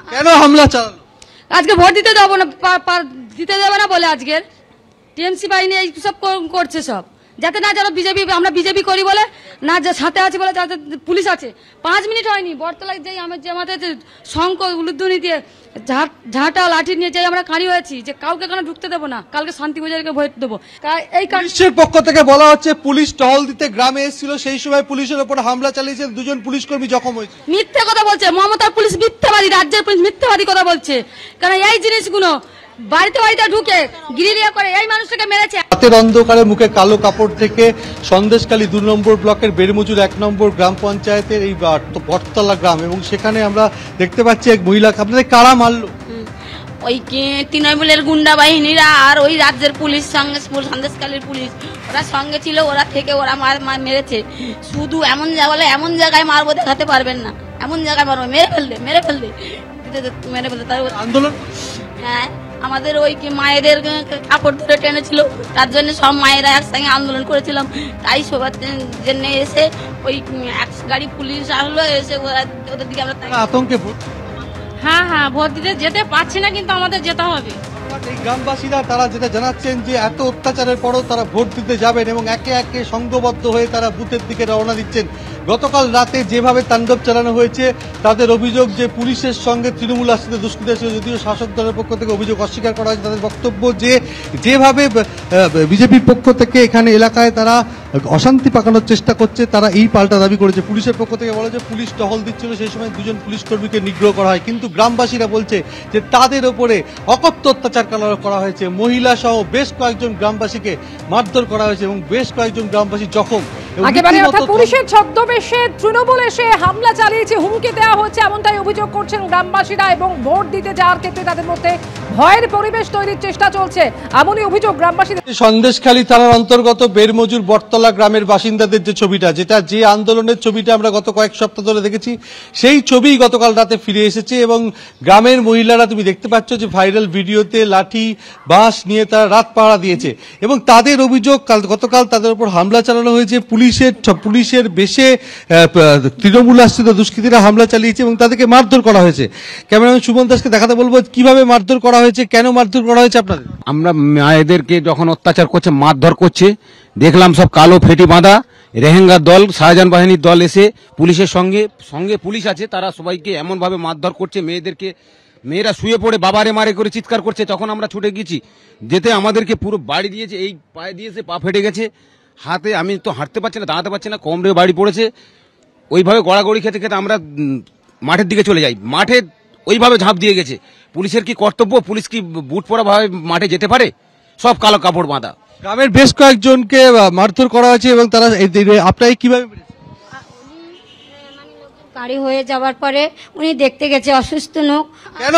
কেন হামলা চালালো? আজকে ভোট দিতে দেবো না, দিতে দেবে না বলে আজকের টিএমসি বাহিনী এইসব করছে সব, যাতে না যারা বিজেপি, আমরা বিজেপি করি বলে না, যে সাথে আছে বলে যাতে পুলিশ আছে। 5 মিনিট হয়নি বটতলায় যে আমাদের শঙ্খ উলুধ্বনি দিয়ে ঝাঁটা লাঠি নিয়ে যাই আমরা কাঁড়ি হয়েছি যে কাউকে কেন ঢুকতে দেবো না, কালকে শান্তিবাজারকে ভোট দেবো। এই পুলিশের পক্ষ থেকে বলা হচ্ছে পুলিশ টহল দিতে গ্রামে এসেছিল, সেই সময় পুলিশের উপর হামলা চালিয়েছে, 2 জন পুলিশ কর্মী জখম হয়েছে। মিথ্যে কথা বলছে মমতার পুলিশ, মিথ্যাবাদী, রাজ্যের পুলিশ মিথ্যাবাদী কথা বলছে। কারণ এই জিনিসগুলো বাড়িতে বাড়িতে ঢুকে গিরিলিয়া করে এই মানুষটাকে মেরেছে। রাতের অন্ধকারে মুখে কালো কাপড় থেকে সন্দেশখালী 2 নম্বর ব্লকের বেড়মজুর 1 নম্বর গ্রাম পঞ্চায়েতের এই বটতলা গ্রাম, এবং সেখানে আমরা দেখতে পাচ্ছি এক মহিলা। আপনাদের কারা মারলো? ওই তৃণমূলের গুন্ডা বাহিনীরা আর ওই রাজ্যের পুলিশ সঙ্গে, সন্দেশখালীর পুলিশ ওরা সঙ্গে ছিল, ওরা থেকে ওরা মেরেছে। শুধু এমন এমন জায়গায় মারবো দেখাতে পারবেন না, এমন জায়গায় মারবো, মেরে ফেলবে তার আন্দোলন। হ্যাঁ, আমাদের ওই মায়েদের কাপড় ধরে টেনেছিল, তার জন্য সব মায়েরা একসঙ্গে আন্দোলন করেছিলাম। তাই সবার জন্য এসে ওই এক গাড়ি পুলিশ আসলো, এসে ওদের দিকে আমরা আতঙ্কে হ্যাঁ ভোট দিতে যেতে পারছি না, কিন্তু আমাদের যেতে হবে। এই গ্রামবাসীরা তারা যেটা জানাচ্ছেন যে এত অত্যাচারের পরও তারা ভোট দিতে যাবেন এবং একে একে সংঘবদ্ধ হয়ে তারা বুথের দিকে রওনা দিচ্ছেন। গতকাল রাতে যেভাবে তাণ্ডব চালানো হয়েছে, তাদের অভিযোগ যে পুলিশের সঙ্গে তৃণমূল আশ্রিত দুষ্কৃতীরা ছিল, যদিও শাসক দলের পক্ষ থেকে অভিযোগ অস্বীকার করা হয়েছে। তাদের বক্তব্য যে যেভাবে বিজেপির পক্ষ থেকে এখানে এলাকায় তারা অশান্তি পাকানোর চেষ্টা করছে, তারা এই পাল্টা দাবি করেছে। পুলিশের পক্ষ থেকে বলা যে পুলিশ টহল দিচ্ছিল, সেই সময় 2 জন পুলিশ কর্মীকে নিগ্রহ করা হয়, কিন্তু গ্রামবাসীরা বলছে যে তাদের ওপরে অকথ্য অত্যাচার করা হয়েছে। মহিলা সহ বেশ কয়েকজন গ্রামবাসীকে মারধর করা হয়েছে এবং বেশ কয়েকজন গ্রামবাসী জখম। একেবারে অর্থাৎ পুলিশের ছদ্মবেশে তৃণমূল এসে হামলা চালিয়েছে, হুমকি দেওয়া হচ্ছে, এমনটাই অভিযোগ করছেন গ্রামবাসীরা। এবং ভোট দিতে যাওয়ার ক্ষেত্রে তাদের মধ্যে ভয়ের পরিবেশ তৈরির চেষ্টা চলছে, এমনই অভিযোগ গ্রামবাসীদের। সন্দেশখালী থানার অন্তর্গত বেড়মজুর বটতলা গ্রামের বাসিন্দাদের যে ছবিটা, যে আন্দোলনের ছবিটা আমরা গত কয়েক সপ্তাহ ধরে দেখেছি, সেই ছবি গতকাল রাতে ফিরে এসেছে। এবং গ্রামের মহিলারা, তুমি দেখতে পাচ্ছ যে ভাইরাল ভিডিওতে লাঠি বাঁশ নিয়ে তারা রাত পাহারা দিয়েছে এবং তাদের অভিযোগ গতকাল তাদের উপর হামলা চালানো হয়েছে। পুলিশের বেশে তৃণমূল আশ্রিত দুষ্কৃতীরা হামলা চালিয়েছে এবং তাদেরকে মারধর করা হয়েছে। ক্যামেরাম্যান সুমন দাসকে দেখাতে বলবো কিভাবে মারধর করা হয়েছে, কেন মারধর করা হয়েছে আপনাদের। আমরা মায়েদেরকে যখন অত্যাচার করছে, মারধর করছে, দেখলাম সব কালো ফেটি বাঁধা রেহেঙ্গার দল, শাহজাহান বাহিনীর দল এসে পুলিশের সঙ্গে পুলিশ আছে, তারা সবাইকে এমনভাবে মারধর করছে। মেয়েরা শুয়ে পড়ে বাবারে মারে করে চিৎকার করছে। তখন আমরা ছুটে গেছি, যেতে আমাদেরকে পুরো বাড়ি দিয়েছে, এই পায়ে দিয়েছে, পা ফেটে গেছে, হাতে আমি তো হাঁটতে পারছি না, দাঁড়াতে পারছি না, কোমরে বাড়ি পড়েছে। ওইভাবে গড়াগড়ি খেতে খেতে আমরা মাঠের দিকে চলে যাই। মাঠে ওইভাবে ঝাঁপ দিয়ে গেছে। পুলিশের কি কর্তব্য? পুলিশ কি বুট পরা ভাবে মাঠে যেতে পারে? সব কালো কাপড় বাঁধা। গ্রামের বেশ কয়েকজনকে মারধর করা হয়েছে এবং তারা আপনারা কিভাবে গাড়ি হয়ে যাওয়ার পরে উনি দেখতে গেছে, অসুস্থ লোক। কেন